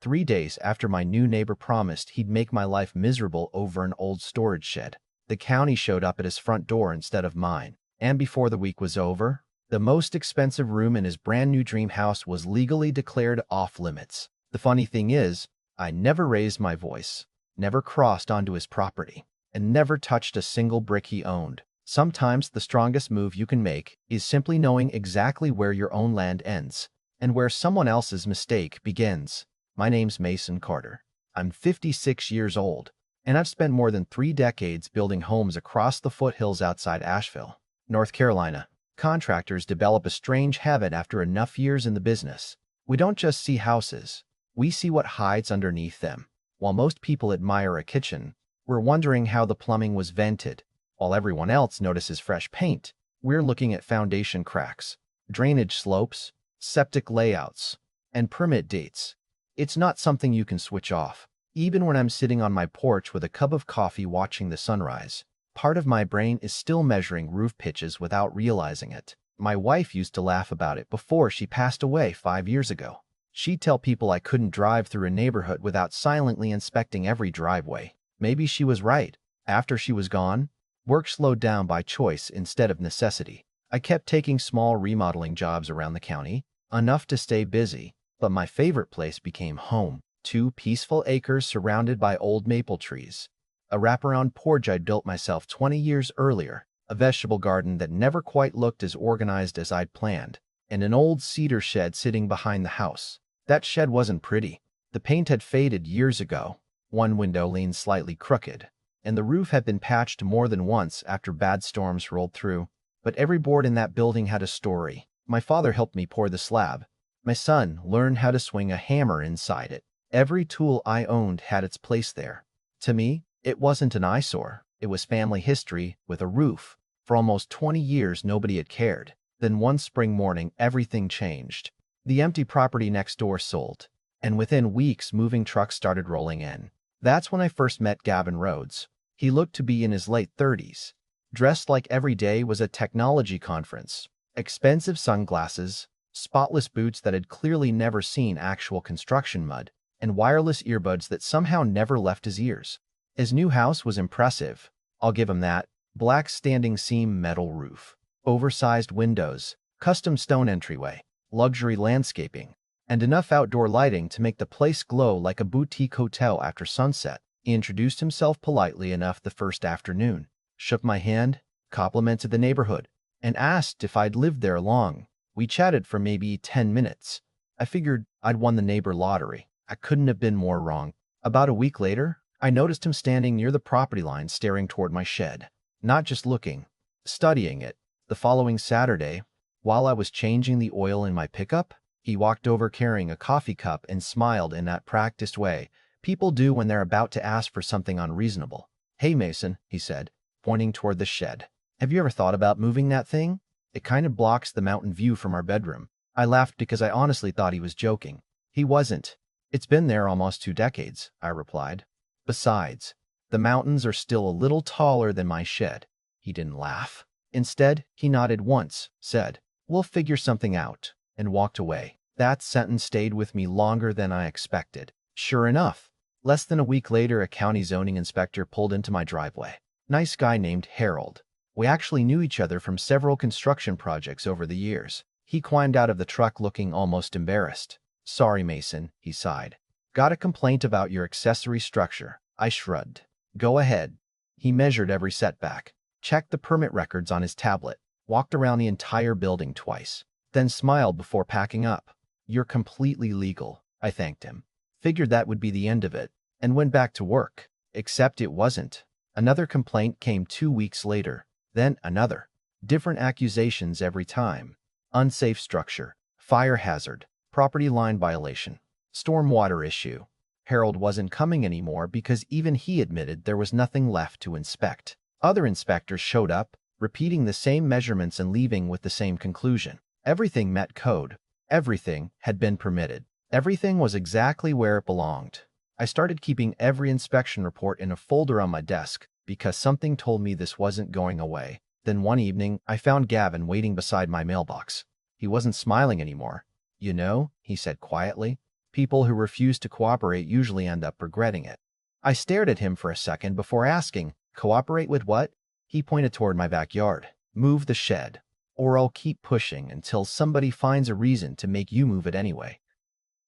3 days after my new neighbor promised he'd make my life miserable over an old storage shed. The county showed up at his front door instead of mine, and before the week was over, the most expensive room in his brand new dream house was legally declared off limits. The funny thing is, I never raised my voice, never crossed onto his property, and never touched a single brick he owned. Sometimes the strongest move you can make is simply knowing exactly where your own land ends and where someone else's mistake begins. My name's Mason Carter. I'm 56 years old, and I've spent more than 3 decades building homes across the foothills outside Asheville, North Carolina. Contractors develop a strange habit after enough years in the business. We don't just see houses, we see what hides underneath them. While most people admire a kitchen, we're wondering how the plumbing was vented. While everyone else notices fresh paint, we're looking at foundation cracks, drainage slopes, septic layouts, and permit dates. It's not something you can switch off. Even when I'm sitting on my porch with a cup of coffee watching the sunrise, part of my brain is still measuring roof pitches without realizing it. My wife used to laugh about it before she passed away 5 years ago. She'd tell people I couldn't drive through a neighborhood without silently inspecting every driveway. Maybe she was right. After she was gone, work slowed down by choice instead of necessity. I kept taking small remodeling jobs around the county, enough to stay busy, but my favorite place became home. 2 peaceful acres surrounded by old maple trees, a wraparound porch I'd built myself 20 years earlier, a vegetable garden that never quite looked as organized as I'd planned, and an old cedar shed sitting behind the house. That shed wasn't pretty. The paint had faded years ago, one window leaned slightly crooked, and the roof had been patched more than once after bad storms rolled through. But every board in that building had a story. My father helped me pour the slab. My son learned how to swing a hammer inside it. Every tool I owned had its place there. To me, it wasn't an eyesore. It was family history with a roof. For almost 20 years, nobody had cared. Then one spring morning, everything changed. The empty property next door sold, and within weeks, moving trucks started rolling in. That's when I first met Gavin Rhodes. He looked to be in his late 30s, dressed like every day was a technology conference. Expensive sunglasses, spotless boots that had clearly never seen actual construction mud, and wireless earbuds that somehow never left his ears. His new house was impressive, I'll give him that. Black standing seam metal roof, oversized windows, custom stone entryway, luxury landscaping, and enough outdoor lighting to make the place glow like a boutique hotel after sunset. He introduced himself politely enough the first afternoon, shook my hand, complimented the neighborhood, and asked if I'd lived there long. We chatted for maybe 10 minutes. I figured I'd won the neighbor lottery. I couldn't have been more wrong. About a week later, I noticed him standing near the property line staring toward my shed. Not just looking, studying it. The following Saturday, while I was changing the oil in my pickup, he walked over carrying a coffee cup and smiled in that practiced way people do when they're about to ask for something unreasonable. "Hey Mason," he said, pointing toward the shed. "Have you ever thought about moving that thing? It kind of blocks the mountain view from our bedroom." I laughed because I honestly thought he was joking. He wasn't. "It's been there almost 2 decades," I replied. "Besides, the mountains are still a little taller than my shed." He didn't laugh. Instead, he nodded once, said, "We'll figure something out," and walked away. That sentence stayed with me longer than I expected. Sure enough, less than a week later, a county zoning inspector pulled into my driveway. Nice guy named Harold. We actually knew each other from several construction projects over the years. He climbed out of the truck looking almost embarrassed. "Sorry, Mason," he sighed. "Got a complaint about your accessory structure." I shrugged. "Go ahead." He measured every setback, checked the permit records on his tablet, walked around the entire building twice, then smiled before packing up. "You're completely legal," I thanked him. Figured that would be the end of it, and went back to work. Except it wasn't. Another complaint came 2 weeks later, then another. Different accusations every time. Unsafe structure, fire hazard, property line violation, stormwater issue. Harold wasn't coming anymore because even he admitted there was nothing left to inspect. Other inspectors showed up, repeating the same measurements and leaving with the same conclusion. Everything met code. Everything had been permitted. Everything was exactly where it belonged. I started keeping every inspection report in a folder on my desk because something told me this wasn't going away. Then one evening, I found Gavin waiting beside my mailbox. He wasn't smiling anymore. "You know," he said quietly, People who refuse to cooperate usually end up regretting it. I stared at him for a second before asking, "Cooperate with what?" He pointed toward my backyard. "Move the shed, or I'll keep pushing until somebody finds a reason to make you move it anyway."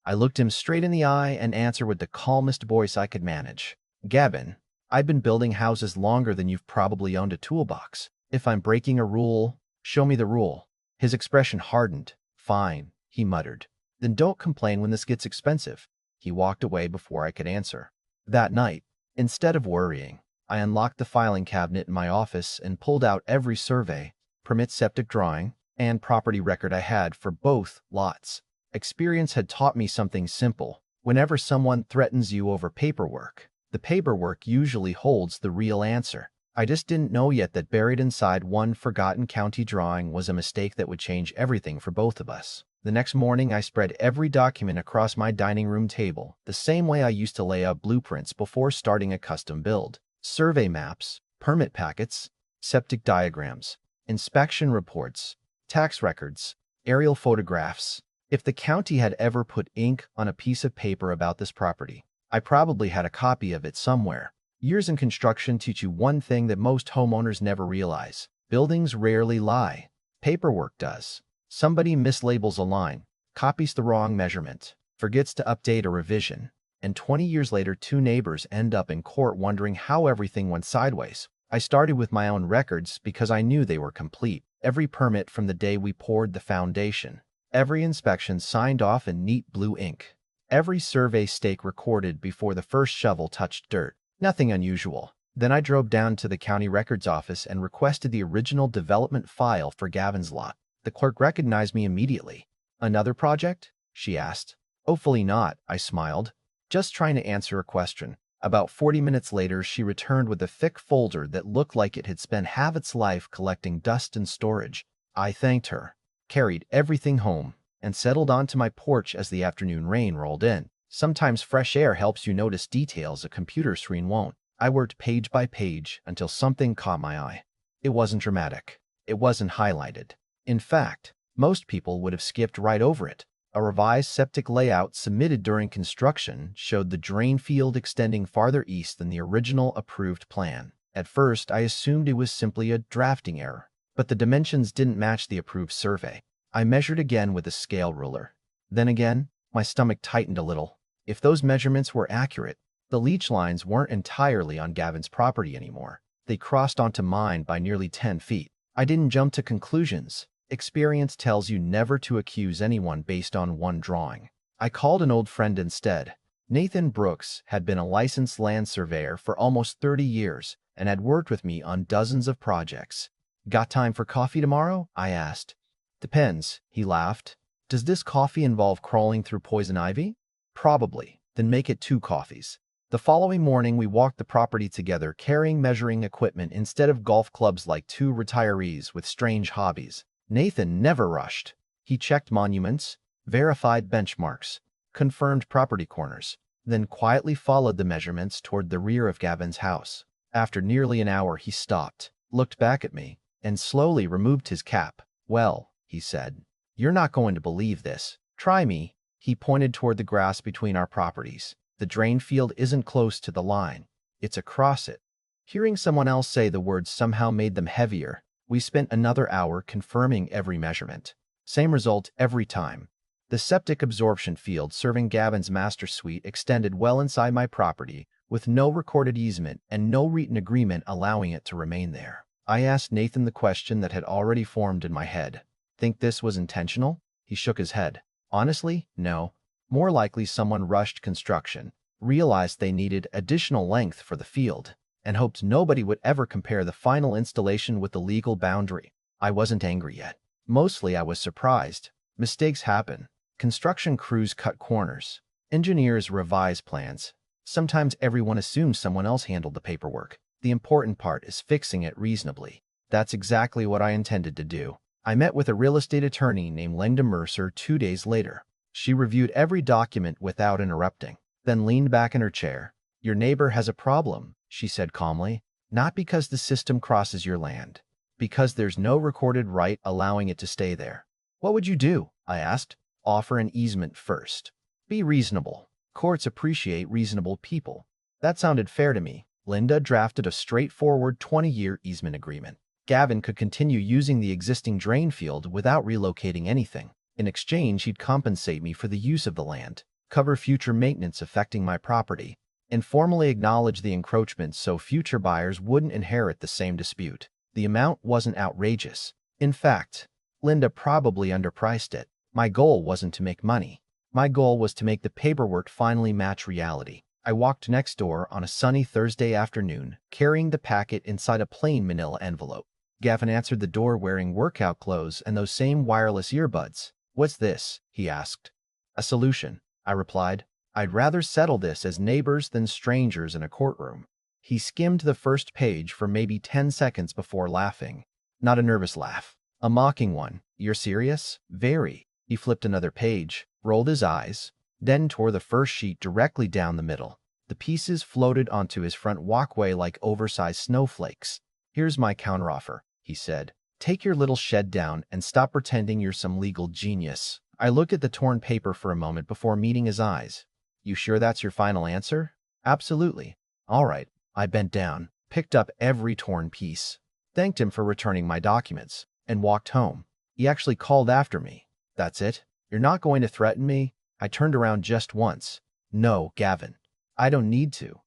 I looked him straight in the eye and answered with the calmest voice I could manage. "Gavin, I've been building houses longer than you've probably owned a toolbox. If I'm breaking a rule, show me the rule." His expression hardened. "Fine," he muttered. "Then don't complain when this gets expensive." He walked away before I could answer. That night, instead of worrying, I unlocked the filing cabinet in my office and pulled out every survey, permit, septic drawing, and property record I had for both lots. Experience had taught me something simple. Whenever someone threatens you over paperwork, the paperwork usually holds the real answer. I just didn't know yet that buried inside one forgotten county drawing was a mistake that would change everything for both of us. The next morning, I spread every document across my dining room table, the same way I used to lay out blueprints before starting a custom build. Survey maps, permit packets, septic diagrams, inspection reports, tax records, aerial photographs. If the county had ever put ink on a piece of paper about this property, I probably had a copy of it somewhere. Years in construction teach you one thing that most homeowners never realize. Buildings rarely lie. Paperwork does. Somebody mislabels a line, copies the wrong measurement, forgets to update a revision, and 20 years later, two neighbors end up in court wondering how everything went sideways. I started with my own records because I knew they were complete. Every permit from the day we poured the foundation, every inspection signed off in neat blue ink, every survey stake recorded before the first shovel touched dirt. Nothing unusual. Then I drove down to the county records office and requested the original development file for Gavin's lot. The clerk recognized me immediately. "Another project?" she asked. "Hopefully not," I smiled, just trying to answer a question. About 40 minutes later, she returned with a thick folder that looked like it had spent half its life collecting dust and storage. I thanked her, carried everything home, and settled onto my porch as the afternoon rain rolled in. Sometimes fresh air helps you notice details a computer screen won't. I worked page by page until something caught my eye. It wasn't dramatic. It wasn't highlighted. In fact, most people would have skipped right over it. A revised septic layout submitted during construction showed the drain field extending farther east than the original approved plan. At first, I assumed it was simply a drafting error, but the dimensions didn't match the approved survey. I measured again with a scale ruler. Then again, my stomach tightened a little. If those measurements were accurate, the leach lines weren't entirely on Gavin's property anymore. They crossed onto mine by nearly 10 feet. I didn't jump to conclusions. Experience tells you never to accuse anyone based on one drawing. I called an old friend instead. Nathan Brooks had been a licensed land surveyor for almost 30 years and had worked with me on dozens of projects. "Got time for coffee tomorrow?" I asked. "Depends," he laughed. "Does this coffee involve crawling through poison ivy?" "Probably. Then make it 2 coffees." The following morning, we walked the property together, carrying measuring equipment instead of golf clubs like two retirees with strange hobbies. Nathan never rushed. He checked monuments, verified benchmarks, confirmed property corners, then quietly followed the measurements toward the rear of Gavin's house. After nearly an hour, he stopped, looked back at me, and slowly removed his cap. "Well," he said, "you're not going to believe this. Try me." He pointed toward the grass between our properties. "The drain field isn't close to the line. It's across it." Hearing someone else say the words somehow made them heavier. We spent another hour confirming every measurement. Same result every time. The septic absorption field serving Gavin's master suite extended well inside my property, with no recorded easement and no written agreement allowing it to remain there. I asked Nathan the question that had already formed in my head. "Think this was intentional?" He shook his head. "Honestly, no. More likely someone rushed construction, realized they needed additional length for the field, and hoped nobody would ever compare the final installation with the legal boundary." I wasn't angry yet. Mostly I was surprised. Mistakes happen. Construction crews cut corners. Engineers revise plans. Sometimes everyone assumes someone else handled the paperwork. The important part is fixing it reasonably. That's exactly what I intended to do. I met with a real estate attorney named Linda Mercer 2 days later. She reviewed every document without interrupting, then leaned back in her chair. "Your neighbor has a problem," she said calmly. "Not because the system crosses your land, because there's no recorded right allowing it to stay there." "What would you do?" I asked. "Offer an easement first. Be reasonable. Courts appreciate reasonable people. That sounded fair to me. Linda drafted a straightforward 20-year easement agreement. Gavin could continue using the existing drain field without relocating anything. In exchange, he'd compensate me for the use of the land, cover future maintenance affecting my property, and formally acknowledge the encroachment so future buyers wouldn't inherit the same dispute. The amount wasn't outrageous. In fact, Linda probably underpriced it. My goal wasn't to make money. My goal was to make the paperwork finally match reality. I walked next door on a sunny Thursday afternoon, carrying the packet inside a plain manila envelope. Gavin answered the door wearing workout clothes and those same wireless earbuds. "What's this?" he asked. "A solution," I replied. "I'd rather settle this as neighbors than strangers in a courtroom." He skimmed the first page for maybe 10 seconds before laughing. Not a nervous laugh, a mocking one. "You're serious?" "Very." He flipped another page, rolled his eyes, then tore the first sheet directly down the middle. The pieces floated onto his front walkway like oversized snowflakes. "Here's my counteroffer," he said. "Take your little shed down and stop pretending you're some legal genius." I looked at the torn paper for a moment before meeting his eyes. "You sure that's your final answer?" "Absolutely." "All right." I bent down, picked up every torn piece, thanked him for returning my documents, and walked home. He actually called after me. "That's it? You're not going to threaten me?" I turned around just once. "No, Gavin. I don't need to."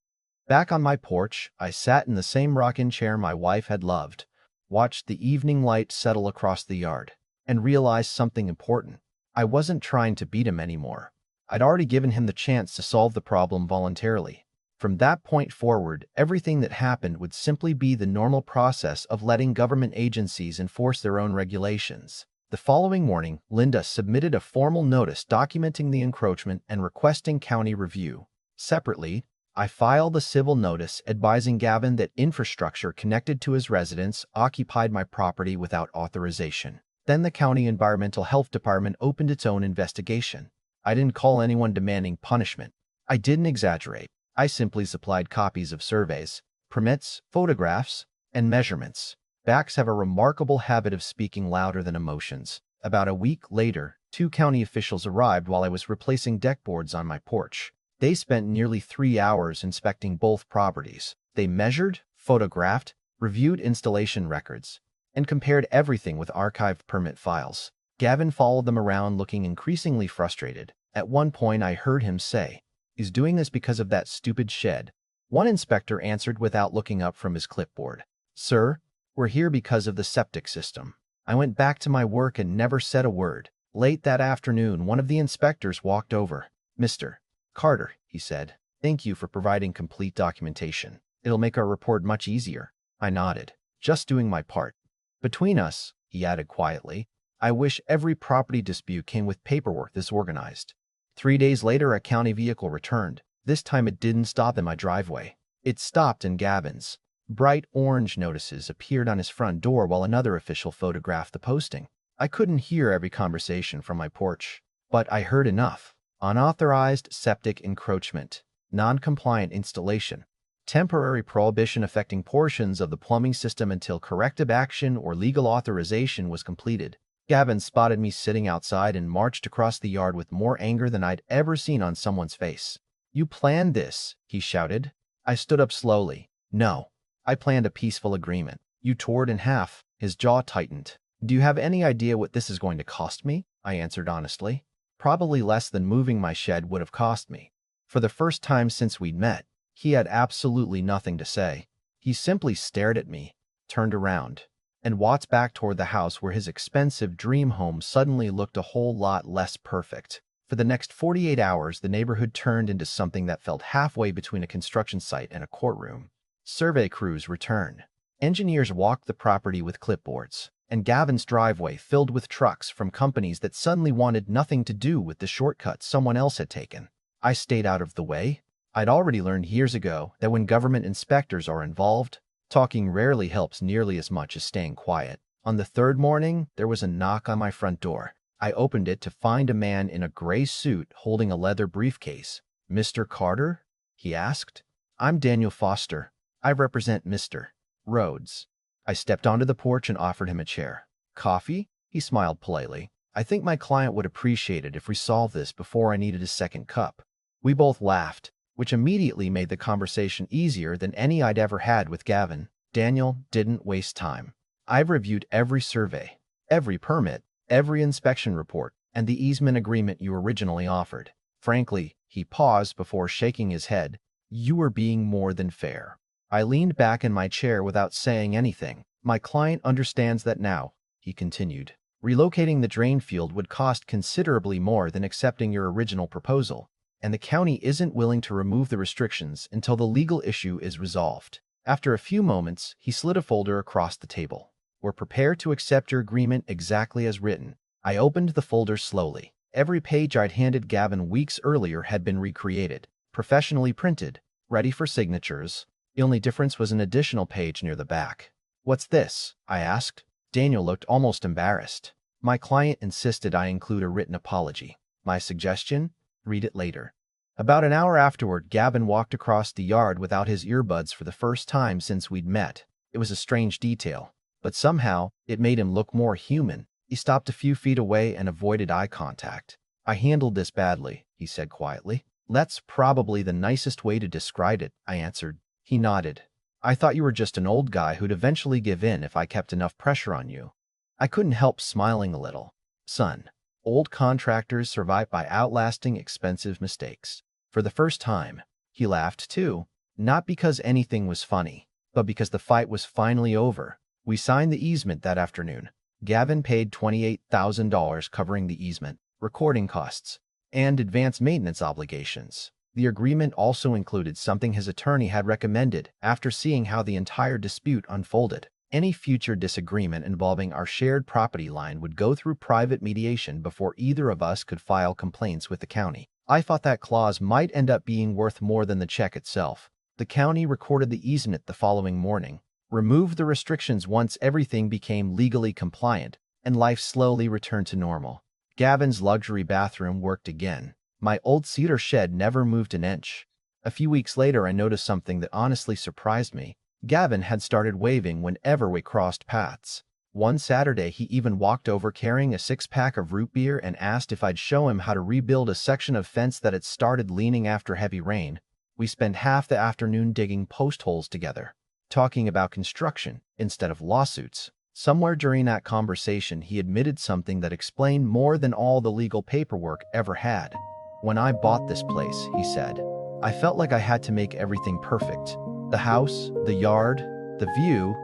Back on my porch, I sat in the same rocking chair my wife had loved, watched the evening light settle across the yard, and realized something important. I wasn't trying to beat him anymore. I'd already given him the chance to solve the problem voluntarily. From that point forward, everything that happened would simply be the normal process of letting government agencies enforce their own regulations. The following morning, Linda submitted a formal notice documenting the encroachment and requesting county review. Separately, I filed a civil notice advising Gavin that infrastructure connected to his residence occupied my property without authorization. Then the county environmental health department opened its own investigation. I didn't call anyone demanding punishment. I didn't exaggerate. I simply supplied copies of surveys, permits, photographs, and measurements. Facts have a remarkable habit of speaking louder than emotions. About a week later, 2 county officials arrived while I was replacing deck boards on my porch. They spent nearly 3 hours inspecting both properties. They measured, photographed, reviewed installation records, and compared everything with archived permit files. Gavin followed them around looking increasingly frustrated. At one point I heard him say, "He's doing this because of that stupid shed." One inspector answered without looking up from his clipboard, "Sir, we're here because of the septic system." I went back to my work and never said a word. Late that afternoon, one of the inspectors walked over. "Mr. Carter," he said, "thank you for providing complete documentation. It'll make our report much easier." I nodded. "Just doing my part." "Between us," he added quietly, "I wish every property dispute came with paperwork this organized." 3 days later, a county vehicle returned. This time it didn't stop in my driveway. It stopped in Gavin's. Bright orange notices appeared on his front door while another official photographed the posting. I couldn't hear every conversation from my porch, but I heard enough. Unauthorized septic encroachment, non-compliant installation, temporary prohibition affecting portions of the plumbing system until corrective action or legal authorization was completed. Gavin spotted me sitting outside and marched across the yard with more anger than I'd ever seen on someone's face. "You planned this," he shouted. I stood up slowly. "No, I planned a peaceful agreement." "You tore it in half." His jaw tightened. "Do you have any idea what this is going to cost me?" I answered honestly. "Probably less than moving my shed would have cost me." For the first time since we'd met, he had absolutely nothing to say. He simply stared at me, turned around, and walked back toward the house where his expensive dream home suddenly looked a whole lot less perfect. For the next 48 hours, the neighborhood turned into something that felt halfway between a construction site and a courtroom. Survey crews returned. Engineers walked the property with clipboards, and Gavin's driveway filled with trucks from companies that suddenly wanted nothing to do with the shortcut someone else had taken. I stayed out of the way. I'd already learned years ago that when government inspectors are involved, talking rarely helps nearly as much as staying quiet. On the third morning, there was a knock on my front door. I opened it to find a man in a gray suit holding a leather briefcase. "Mr. Carter?" he asked. "I'm Daniel Foster. I represent Mr. Rhodes." I stepped onto the porch and offered him a chair. "Coffee?" He smiled politely. I think my client would appreciate it if we solved this before I needed a second cup. We both laughed, which immediately made the conversation easier than any I'd ever had with Gavin. Daniel didn't waste time. I've reviewed every survey, every permit, every inspection report, and the easement agreement you originally offered. Frankly, he paused before shaking his head. You were being more than fair. I leaned back in my chair without saying anything. My client understands that now, he continued. Relocating the drain field would cost considerably more than accepting your original proposal, and the county isn't willing to remove the restrictions until the legal issue is resolved. After a few moments, he slid a folder across the table. We're prepared to accept your agreement exactly as written. I opened the folder slowly. Every page I'd handed Gavin weeks earlier had been recreated, professionally printed, ready for signatures. The only difference was an additional page near the back. What's this? I asked. Daniel looked almost embarrassed. My client insisted I include a written apology. My suggestion? Read it later. About an hour afterward, Gavin walked across the yard without his earbuds for the first time since we'd met. It was a strange detail, but somehow it made him look more human. He stopped a few feet away and avoided eye contact. I handled this badly, he said quietly. That's probably the nicest way to describe it, I answered. He nodded. I thought you were just an old guy who'd eventually give in if I kept enough pressure on you. I couldn't help smiling a little. Son, old contractors survive by outlasting expensive mistakes. For the first time, he laughed too, not because anything was funny, but because the fight was finally over. We signed the easement that afternoon. Gavin paid $28,000 covering the easement, recording costs, and advance maintenance obligations. The agreement also included something his attorney had recommended after seeing how the entire dispute unfolded. Any future disagreement involving our shared property line would go through private mediation before either of us could file complaints with the county. I thought that clause might end up being worth more than the check itself. The county recorded the easement the following morning, removed the restrictions once everything became legally compliant, and life slowly returned to normal. Gavin's luxury bathroom worked again. My old cedar shed never moved an inch. A few weeks later, I noticed something that honestly surprised me. Gavin had started waving whenever we crossed paths. One Saturday, he even walked over carrying a six-pack of root beer and asked if I'd show him how to rebuild a section of fence that had started leaning after heavy rain. We spent half the afternoon digging post holes together, talking about construction instead of lawsuits. Somewhere during that conversation, he admitted something that explained more than all the legal paperwork ever had. When I bought this place, he said, I felt like I had to make everything perfect. The house, the yard, the view.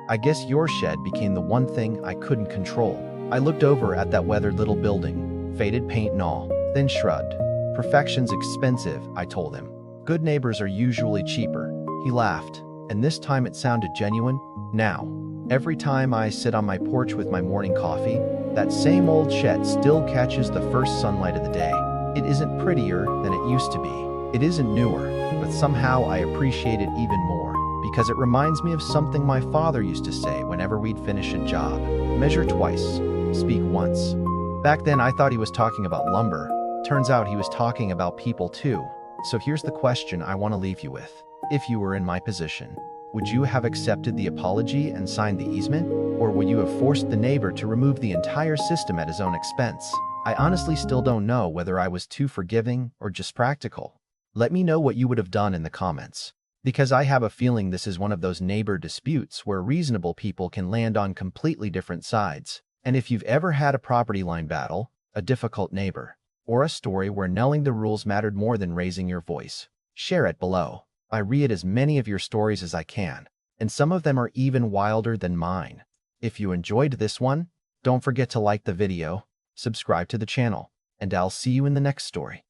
I guess your shed became the one thing I couldn't control. I looked over at that weathered little building, faded paint and all, then shrugged. Perfection's expensive, I told him. Good neighbors are usually cheaper. He laughed, and this time it sounded genuine. Now, every time I sit on my porch with my morning coffee, that same old shed still catches the first sunlight of the day. It isn't prettier than it used to be. It isn't newer, but somehow I appreciate it even more, because it reminds me of something my father used to say whenever we'd finish a job. Measure twice, speak once. Back then I thought he was talking about lumber. Turns out he was talking about people too. So here's the question I want to leave you with. If you were in my position, would you have accepted the apology and signed the easement? Or would you have forced the neighbor to remove the entire system at his own expense? I honestly still don't know whether I was too forgiving or just practical. Let me know what you would have done in the comments, because I have a feeling this is one of those neighbor disputes where reasonable people can land on completely different sides. And if you've ever had a property line battle, a difficult neighbor, or a story where knowing the rules mattered more than raising your voice, share it below. I read as many of your stories as I can, and some of them are even wilder than mine. If you enjoyed this one, don't forget to like the video, subscribe to the channel, and I'll see you in the next story.